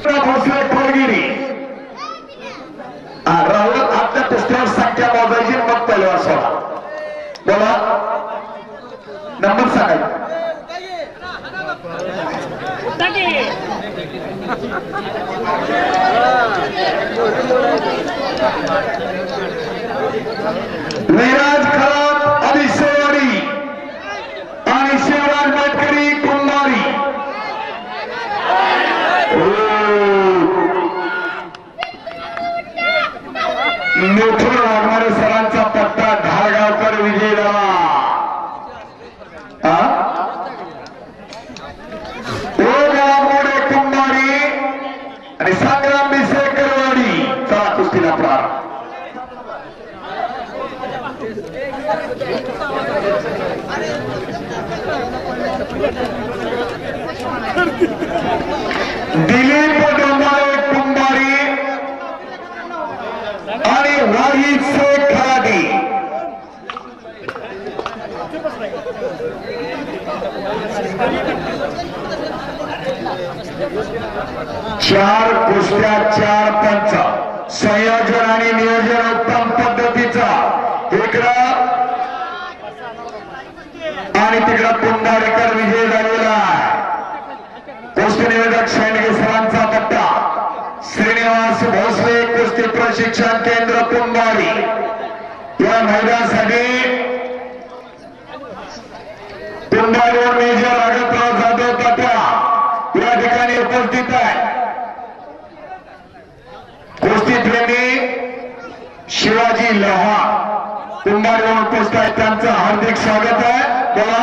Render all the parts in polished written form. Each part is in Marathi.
भोसले कोलगिरी राहुल आपल्या पुस्तकावर संख्या मोजायची मग पहिल्यावर सोडा बोला नंबर सांगायचा विराज खरात अभिषेवाडी आणि शिवराज मेटकरी कुंभारी मिथुन वाघमारे सरांचा पट्टा धारगावकर विजय झाला मोडे कुंभारी आणि संग्राम बिसेकरवाडी चला कुस्तीला प्रारंभ दिलीप डोंबाळे कुंभारी आणि वाहिद शेख खराडी चार कुस्त्या चार पंच संयोजन आणि नियोजन उत्तम पद्धतीचा इकडं आणि तिकडं कुंभारेकर विजय झालेला आहे कुस्ती निवेदक शेंडगे सरांचा पट्टा श्रीनिवास भोसले कुस्ती प्रशिक्षण केंद्र कुंभारी या मैदानासाठी कुंभारीवर मेजर आगतराव जाधव पट्टा या ठिकाणी उपस्थित आहे कुस्ती प्रेमी शिवाजी लोहा कुंभारीवर उपस्थित आहे त्यांचं हार्दिक स्वागत आहे बोला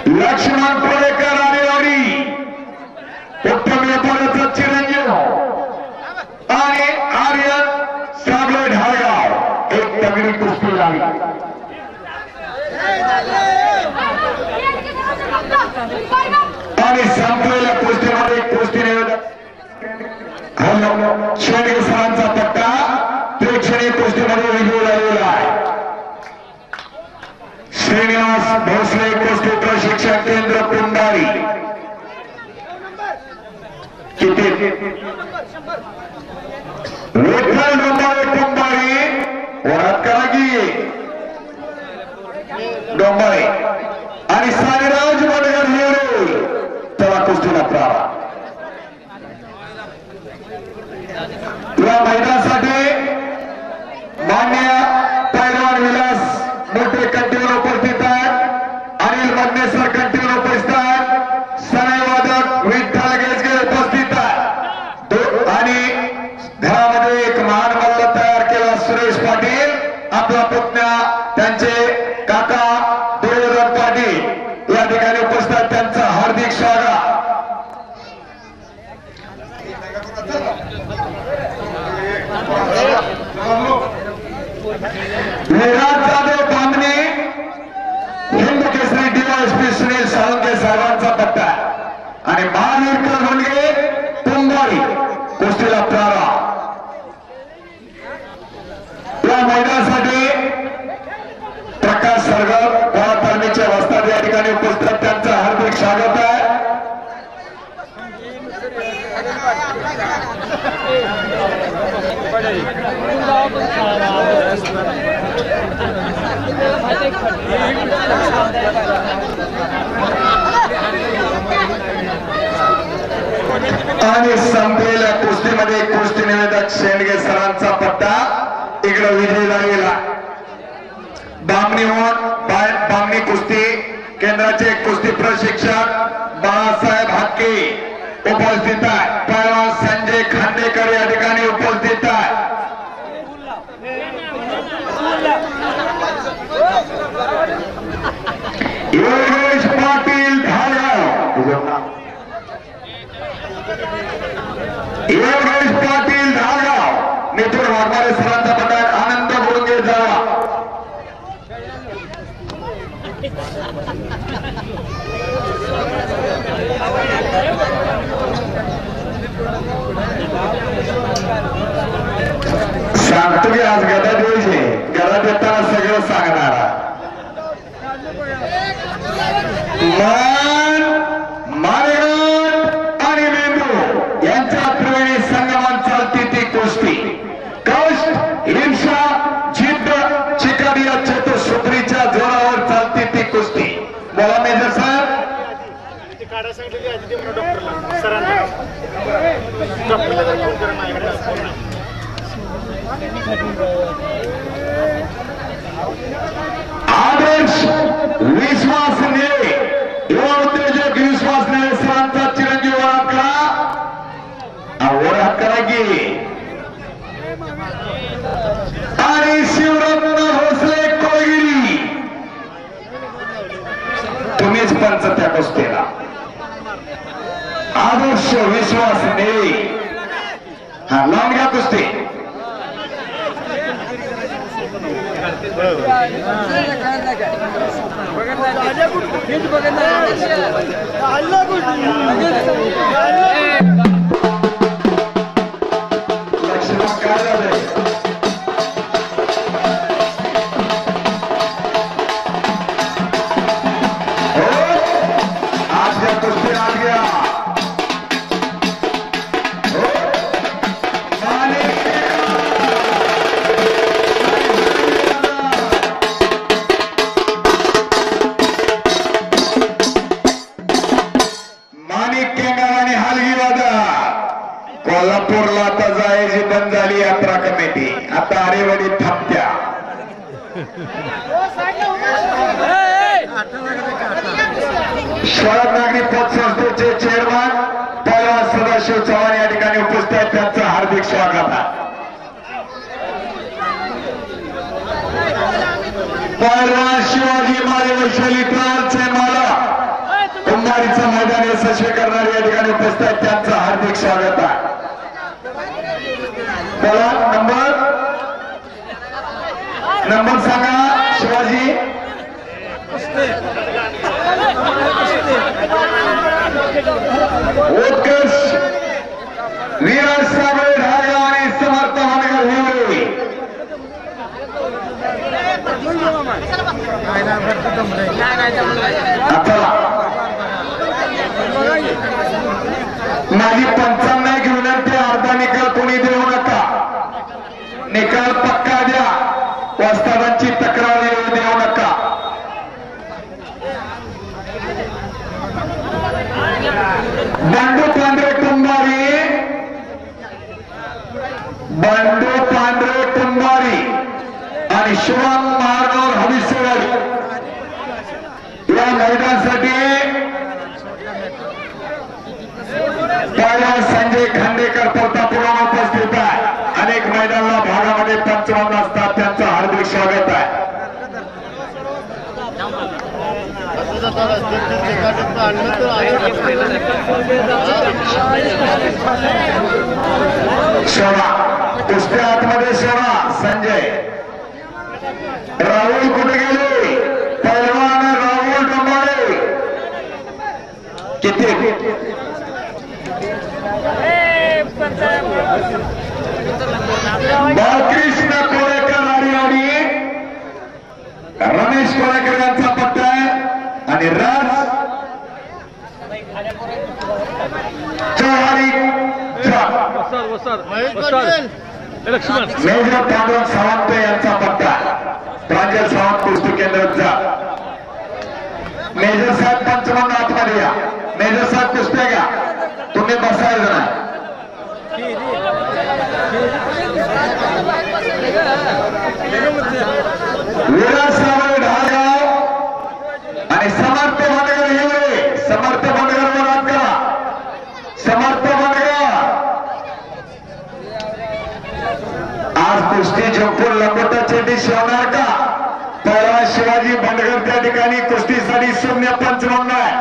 लक्ष्मण पुणेकर आरेवाडी उत्तम व्यापाराचा चिरंजीव आणि आर्यन साबळे ढाळगाव एक तगडी कुस्ती लागली आणि संपलेल्या कुस्तीमध्ये कुस्ती निवेदक शेंडगे सरांचा पट्टा प्रेक्षणीय कुस्तीमध्ये विजय झालेला आहे श्रीनिवास भोसले कुस्ती प्रशिक्षण केंद्र कुंभारी किती विठ्ठल डोंबाळे कुंभारी वरात करा की डोंबाळे आणि साईराज वडगर हिरे त्याला कुस्तीला प्रारंभ या मैदानासाठी मान्य पैलवान विलास मोठे कंटीवर उपस्थित आहेत अनिल मधनेसर कंटीवर उपस्थित आहेत सनई वादक विठ्ठल गेजगे उपस्थित आहेत आणि घरामध्ये एक महान मल्ल तयार केला सुरेश पाटील आपला पुतण्या त्यांचे काका दुर्योधन पाटील या ठिकाणी उपस्थित आहेत त्यांचं हार्दिक स्वागत विराज जाधव बामणे हिंद केसरी डीवायएसपी सुनील साळुंके साहेबांचा पट्टा आणि महावीर कळवणगे कुंभारी कुस्तीला प्रारंभ या मैदानासाठी प्रकाश सरगर तालमीच्या वस्ताद या ठिकाणी उपस्थित त्यांचं हार्दिक स्वागत आहे आणि संपलेल्या कुस्तीमध्ये कुस्ती निवेदक शेंडगे सरांचा पट्टा इकडे विजय झालेला बामणी कुस्ती केंद्राचे कुस्ती प्रशिक्षक बाळासाहेब हाके उपस्थित आहे पैलवान संजय खांडेकर या ठिकाणी उपस्थित आहे योगेश पाटील धारगाव योगेश पाटील धारगाव मिथुन वाघमारे सरांचा पट्टा आनंद बोडगे जावा सांगतो की आज गदा द्यायचे गदा देताना सगळं सांगणार मन मारेगाव आदर्श विश्वासने युवा उद्योजक विश्वासने सरांचा चिरंजीव ओळख करा की आणि शिवरत्न भोसले कोळगिरी तुम्हीच पंच त्या कुस्तीला आदर्श विश्वासने हा लावून घ्या कुस्ती कोल्हापूरला आता जायची बंद झाली यात्रा कमिटी आता आरेवाडी थांबत्या शरद नागरी पतसंस्थेचे चेअरमन पहिलवान सदाशिव चव्हाण या ठिकाणी उपस्थित आहेत त्यांचं हार्दिक स्वागत आहे पहिलवान शिवाजी माळे वैशाली ट्रॅव्हल्सचे मालक कुंभारीचं मैदान यशस्वी करणारे या ठिकाणी उपस्थित आहेत त्यांचं हार्दिक स्वागत आहे बोला नंबर सांगा शिवाजी उत्कर्ष विराज साबळे ढाळगाव आणि समर्थ मानगर हिवरे माझी 55 घेऊन ते अर्धा निकाल कोणी देऊ नका निकाल पक्का द्या वस्तादांची तक्रार येऊ देऊ नका बंडू पांढरे कुंभारी आणि शिवान महानोर हविसेवाडी या मैदानासाठी संजय खांडेकर प्रतापुरावर उपस्थित आहे अनेक मैदानाला भागामध्ये पंचावन्न असतात त्यांचं हार्दिक स्वागत आहे शोभा कुस्त्या आतमध्ये शोभा संजय राहुल कुठे गेले पहिलवान राहुल डोंबाळे किती बाळकृष्ण कोळेकर राणीवाडी रमेश कोळेकर यांचा पट्टा आहे आणि राज चौहारी मेजर पांडुरंग सावंत यांचा पट्टा प्रांजल सावंत कुस्ती केंद्राचा मेजर साहेब 55 आतमध्ये या मेजर साहेब कुस्त्या घ्या तुम्ही बसायचं नाही विराज साबळे ढाळगाव आणि समर्थ भांडगर हिवरे समर्थ भांडगर वर करा समर्थ भांडगर आज कुस्ती झोपून लंगोटा चेंडी शिवणार का पहिला शिवाजी भांडगर त्या ठिकाणी कुस्तीसाठी 0-55 आहे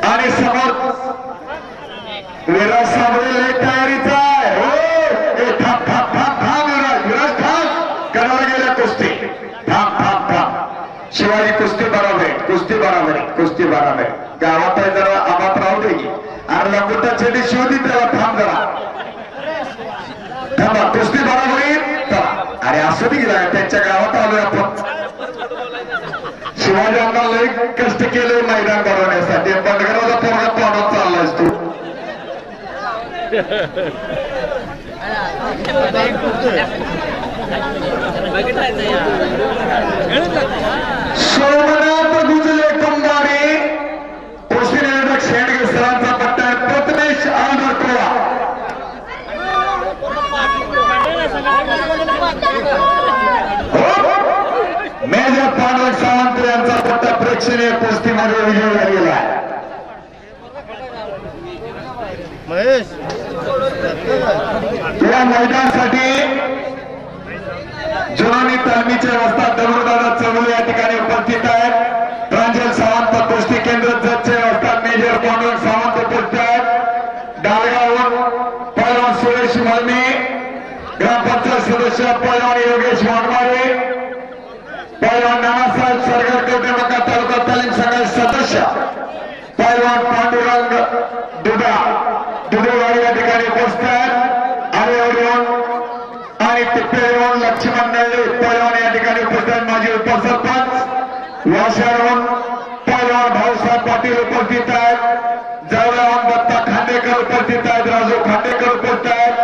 आणि समोर विराज साबळे लय तयारीचा आहे हो थांब विराज थांब करायला गेल्या कुस्ती थांब शिवाजी कुस्ती बरोबर गावात आहे जरा आबात राहू दे की आणि लंगोटा चेंडी शिवती त्याला थांब जरा थांबा कुस्ती बरोबर येईल अरे असं नाही गेला त्यांच्या गावात आलोय आपण शिवाजी आम्हाला लय कष्ट केले मैदान बनवण्यासाठी बंडगराचा पोरगा पाडून चाललायस तू सोमनाथ गुजले कुंभारी लक्षणीय कुस्तीमध्ये विजय झालेला आहे. या मैदानासाठी जुनानी तालमीचे वस्ताद दगडूदादा चौगुले या ठिकाणी उपस्थित आहेत. प्रांजल सावंत कुस्ती केंद्र जजचे वस्ताद मेजर पांडुरंग सावंत उपस्थित आहेत. डालगावहून पैलवान सुरेश मालमी, ग्रामपंचायत सदस्य पैलवान योगेश वाघमारे, पैलवान नानासाहेब सरगर कवटेमका तालुका तालीम संघाचे सदस्य पैलवान पांडुरंग दुधेवाडी या ठिकाणी उपस्थित आहेत. आरेवरून आणि टिप्पेवरून लक्ष्मण नल्ले पैलवान या ठिकाणी उपस्थित आहेत. माजी उपसरपंच वाशावरून पैलवान भाऊसाहेब पाटील उपस्थित आहेत. जवळहून दत्ता खांडेकर उपस्थित आहेत. राजू खांडेकर उपस्थित आहेत.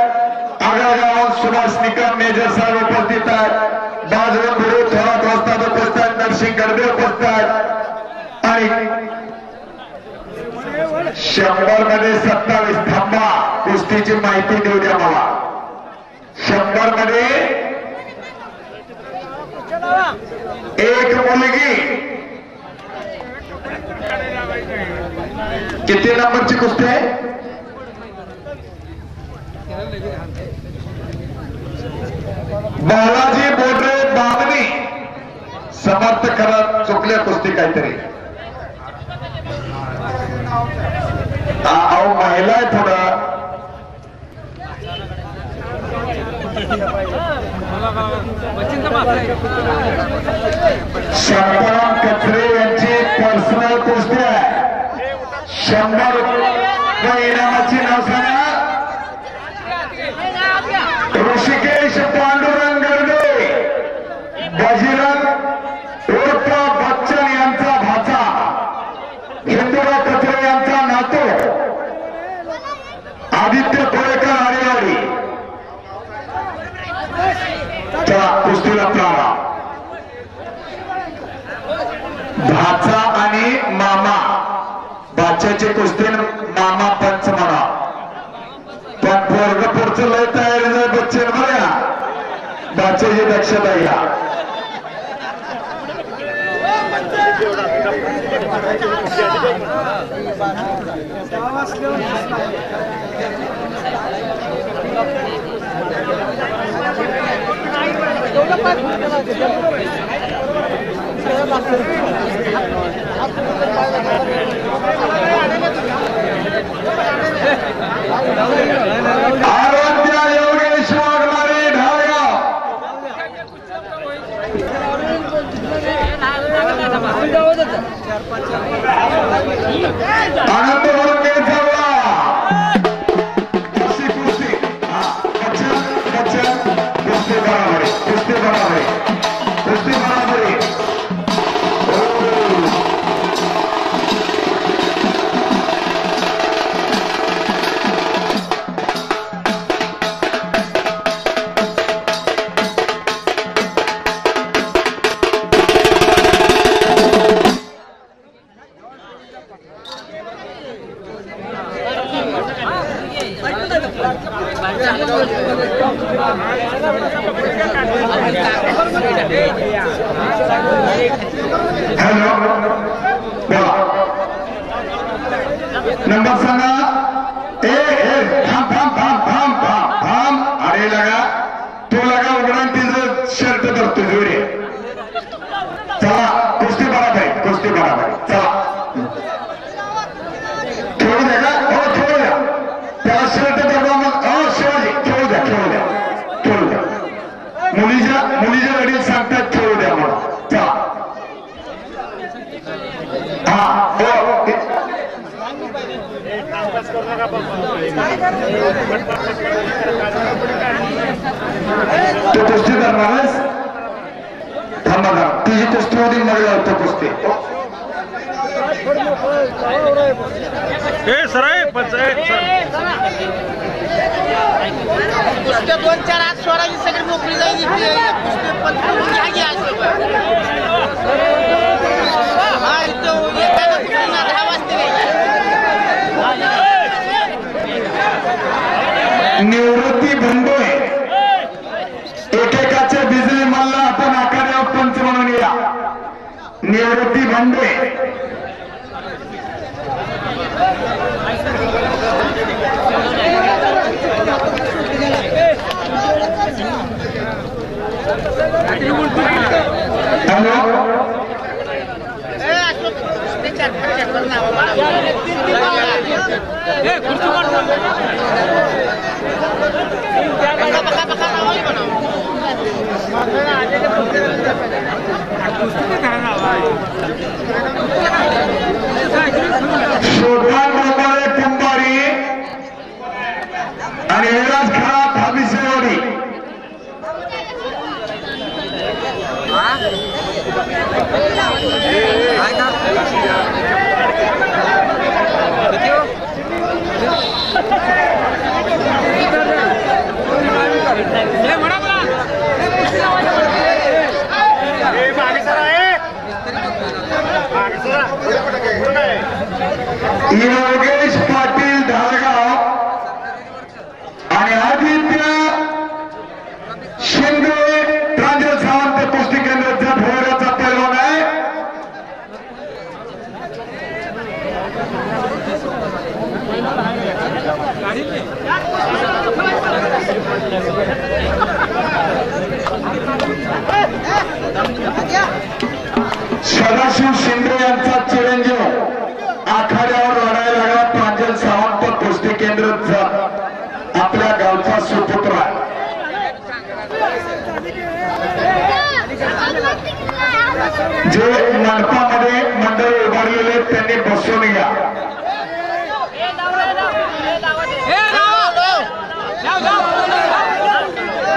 आगळगावहून सुभाष निकम मेजर साहेब उपस्थित आहेत. बाजून गुरु थोरात वस्ताद उपस्थित आहेत. नरसिंग गडदे उपस्थित आहेत. आणि 100 मध्ये 27 थांबा कुस्तीची माहिती देऊ द्या मला. 100 मध्ये एक मुलगी. किती नंबरची कुस्ती आहे? बालाजी बोडरे बामणी समर्थ करत चुकल्या कुस्ती काहीतरी. अहो महिला आहे थोडा. शांताराम कचरे यांची पर्सनल कुस्ती आहे. 100 रुपये इनामाची नाव सांगा. ऋषिकेश पांडुरंग गडदे, बजरंग उर्फ बच्चन यांचा भाचा, हिंदूराव कचरे यांचा नातू, आदित्य कोळेकर आरेवाडी. त्या कुस्तीला प्रारा. भाचा आणि मामा. भाच्याची कुस्ती मामा पंच म्हणा. पण पोरगपूरचं लय तयारी जर बच्चन बघा. भाच्याची दक्षता घ्या. आराध्या योगेश वाघमारे ढाळगाव. आनंद भरून घ्यायचा कुस्ती कुस्ती. हा बच्चन बच्चन कुस्ती बराबर कुस्ती बराबर कुस्ती बराबर. हॅलो नंबर सांगा. थांब थांब थांब थांब थांब थांब. अरे लगा तू लगा उघडा तिचं शर्ट धरतो जोडे. चला कुस्ती बराबर कुस्ती बराबर. चला खेळू द्या का? हो खेळू द्या. त्याला शर्ट धरवा मग. हो शिवाजी खेळू द्या खेळू द्या खेळू द्या. मुलीच्या वडील सांगतात खेळू द्या मला. चला हा हो. तू कुस्ती करणारच. थांबा का तुझी कुस्ती होती मग लावतो कुस्ती. कुस्त्या 2-4 आज स्वराची सगळी मोकळी जाईल. निवृत्ती भंडोय एकेकाच्या बिजली मल्ला आपण आकारावर पंच म्हणून या. निवृत्ती भांडे हॅलो शोधान गोपाळे कुंभारी आणि विलास खरा भाविसेवाडी योगेश पाटील धारगाव आणि आदित्य शिंदे प्रांजल सावंत कुस्ती केंद्राचा भोवऱ्याचा पैलवान आहे. सदाशिव शिंदे यांचा चिरंजीव आखाड्यावर लढायला लागला. प्रांजल सावंत कुस्ती केंद्राचा आपल्या गावचा सुपुत्र आहे. जे मंडपामध्ये मंडळ उभारलेले त्यांनी बसवून घ्या.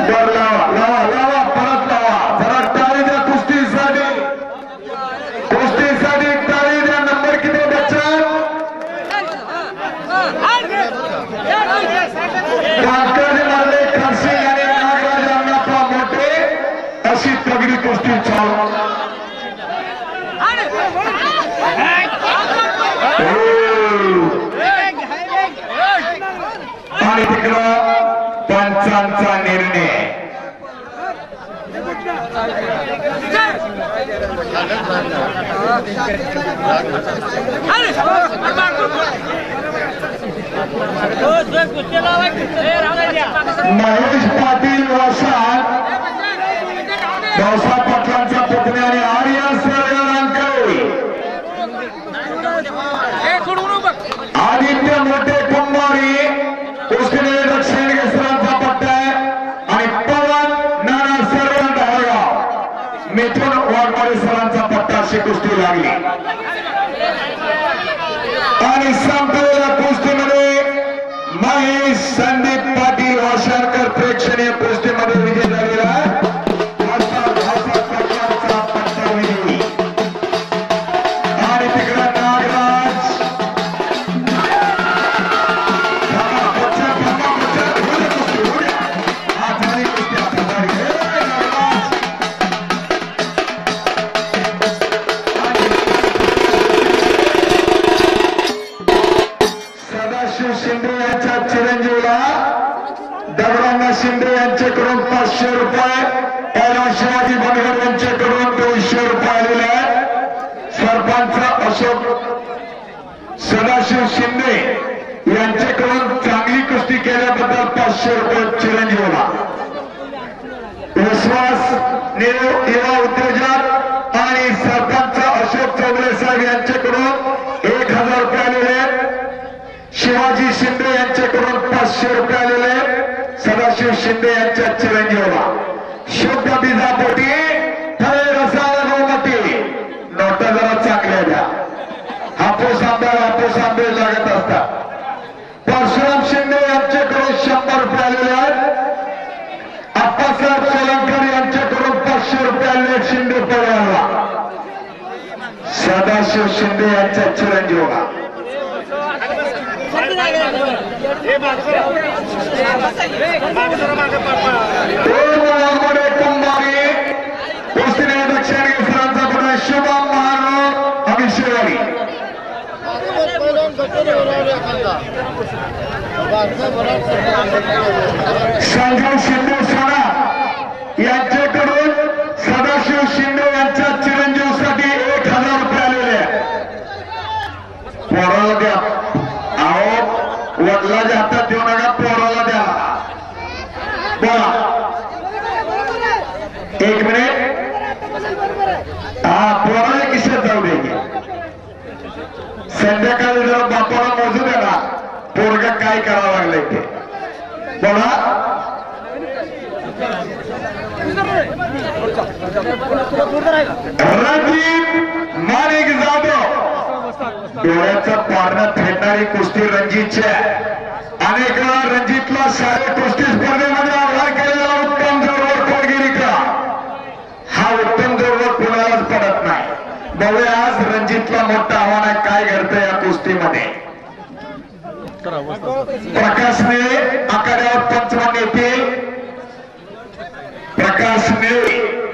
बर लावा लावा लावा परत लावा जरा टाळी द्या कुस्तीसाठी टाळी द्या. नंबर किती बच्चा कांकरे मारले खडसे आणि नागराज अण्णाप्पा मोठे अशी तगडी कुस्ती चालू. आणि तिकडं पंचांचा निर्णय महेश पाटील वसाड भाऊसाहेब पाटलांचा पुतण्या आणि आर्या सरगारांकडे आदित्य मोठे कुंभारी कुस्तीने दक्षिण केसरांचा पट्टा आहे आणि पवन नाना सरगार धारगाव मिथुन वाघमारे सरांचा पट्टा अशी कुस्ती लागली. आणि संपलेल्या कुस्तीमध्ये महेश संदीप पाटील वाशारकर प्रेक्षणीय कुस्तीमध्ये विजय झालेला आहे. आणि तिकडे नागराज सदाशिव शिंदे यांच्या चिरंजीवला दगडांना शिंदे यांच्याकडून 500 रुपये, पहिला शिवाजी बनगर यांच्याकडून 200 रुपये आलेले आहेत. सरपंच अशोक सदाशिव शिंदे यांच्याकडून चांगली कुस्ती केल्याबद्दल 500 रुपये चिरंजीवला. विश्वास युवा उद्योजक आणि सरपंच अशोक चौगले साहेब यांच्याकडून 1000 रुपये आलेले आहेत. शिवाजी शिंदे यांच्याकडून 500 रुपये आलेले. सदाशिव शिंदे यांच्या चिरंजीवला शुद्ध बीजापोटी थळे रसायन गोमती नोटा जरा चांगल्या द्या. हापूस आंबे लागत असतात. परशुराम शिंदे यांच्याकडून 100 रुपये आलेले आहेत. आप्पासाहेब सोलंकर यांच्याकडून 500 रुपये आलेले. शिंदे परिवाराला सदाशिव शिंदे यांच्या चिरंजीवला कुंभारी कुस्तीने दक्षिण केसरांचा पुढे शुभम महाराज अभिषेवाडी संजय शिंदे सोडा यांच्याकडून सदाशिव शिंदे यांच्या चिरंजीवसाठी बोला 1 मिनिट हा पोराला किशात जाऊ दे संध्याकाळी जर बापाला मोजू द्या ना पोरग काय करावं लागलंय ते बोला रणजित माणिक जाधव डोळ्याचं पारणं फेडणारी कुस्ती रणजितची अनेक वेळा रणजितला शालेय कुस्ती स्पर्धेमध्ये आव्हान केलेला उत्तम जोरवर कोणगिरी का हा उत्तम जोरवर कोणालाच पडत नाही बघूया आज रणजितला मोठं आव्हान आहे काय घडतं या कुस्तीमध्ये प्रकाशने आखाड्यावर पंचमन येतील प्रकाशने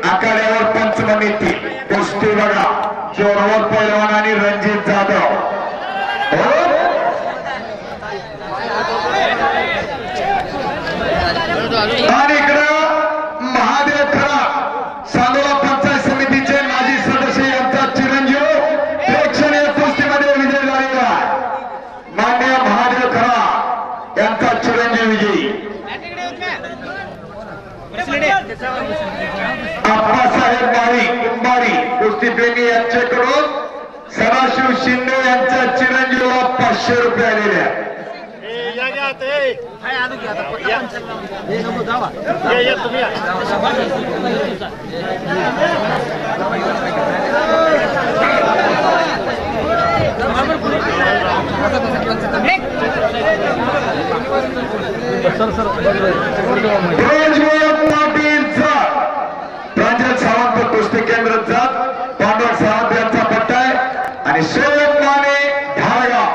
आखाड्यावर पंचमन येतील कुस्ती बघा जोरवर पैलवान आणि रणजित जाधव आणि इकडं महादेव खरा सांगोला पंचायत समितीचे माजी सदस्य यांचा चिरंजीव प्रेक्षणीय कुस्तीमध्ये विजय झालेला आहे मान्य महादेव खरा यांचा चिरंजीव विजयी आप्पासाहेब कुंभारी कुस्तीप्रेमी यांच्याकडून सदाशिव शिंदे यांच्या चिरंजीवाला 500 रुपये आलेले आहेत प्रांजल सावंत कुस्ती केंद्र पांडुरंग सावंत यांचा पट्टा आहे आणि सोयम माने ढाळगाव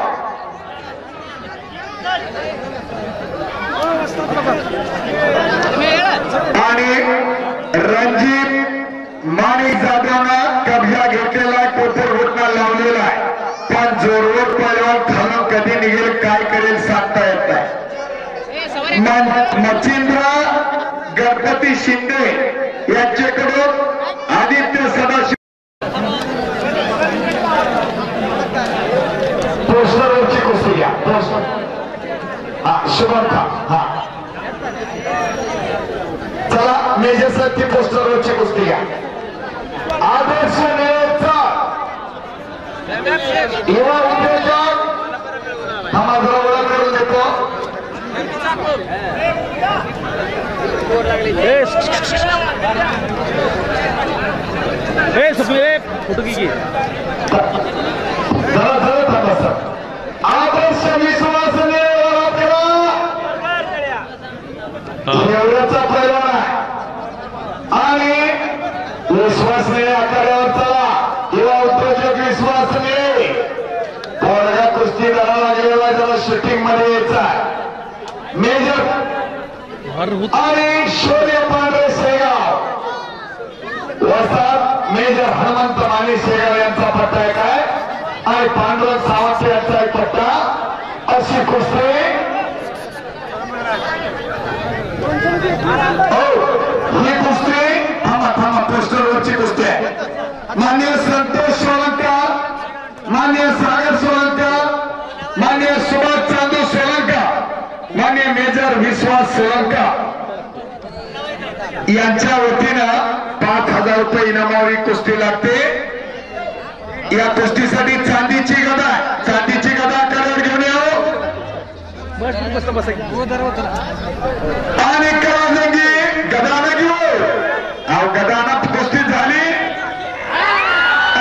आणि रणजित माणिक जाधवनं कब्जा घेतलेला कोपर घटना लावलेला आहे पण जोरवर पैलवान खालून कधी निघेल काय करेल सांगता येत नाही मच्छिंद्र गणपती शिंदे यांच्याकडून आदित्य सदाशिव पोस्टरवरची कुस्ती घ्या शुभंका हा चला मेजर साहेब ती पोस्टरवरची कुस्ती घ्या आदर्श नेता युवा उद्योजक हा जरा ओळख करून देतो फोटो की आदर्श विश्वासने एवढ्याचा पैलवान आहे आणि विश्वासने आखाड्यावर चला युवा उद्योजक विश्वासने पोरगा कुस्ती करायला गेलेला त्याला शूटिंग मध्ये यायचा आहे मेजर आणि शौर्य पांढरे शेगाव वसात मेजर हनुमंत माने शेगाव यांचा पट्टा एक आहे आणि पांडुरंग सावंत यांचा एक पट्टा अशी कुस्ती ही कुस्ती थांबा पोस्टरवरची कुस्ती आहे माननीय संतोष सोलंकर माननीय सागर सोलंकर माननीय सुभाष चांदू सोलंकर माननीय मेजर विश्वास सोलंकर यांच्या वतीनं 5,000 रुपये इनामावरी कुस्ती लागते या कुस्तीसाठी चांदीची गदा कलर घेऊन यावं आणि गदानं घेऊ गदानं कुस्ती झाली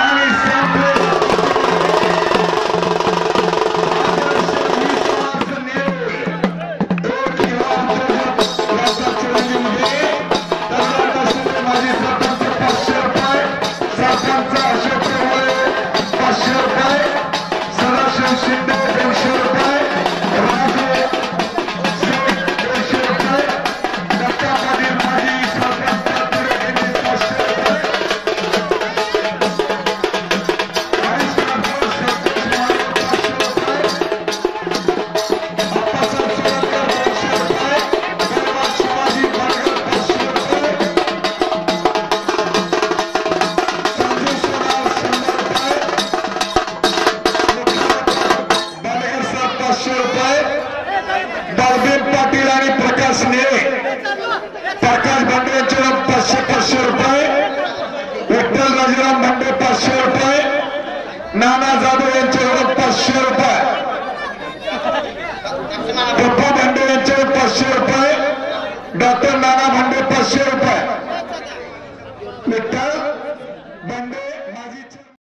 आणि सदाशिव शिंदे 200 रुपये नेळे, प्रकाश भांडे यांचे 500 रुपये, विठ्ठल राजाराम भांडे 500 रुपये, नाना जाधव यांचे 500 रुपये, पप्पा भांडे यांचे 500 रुपये, डॉक्टर नाना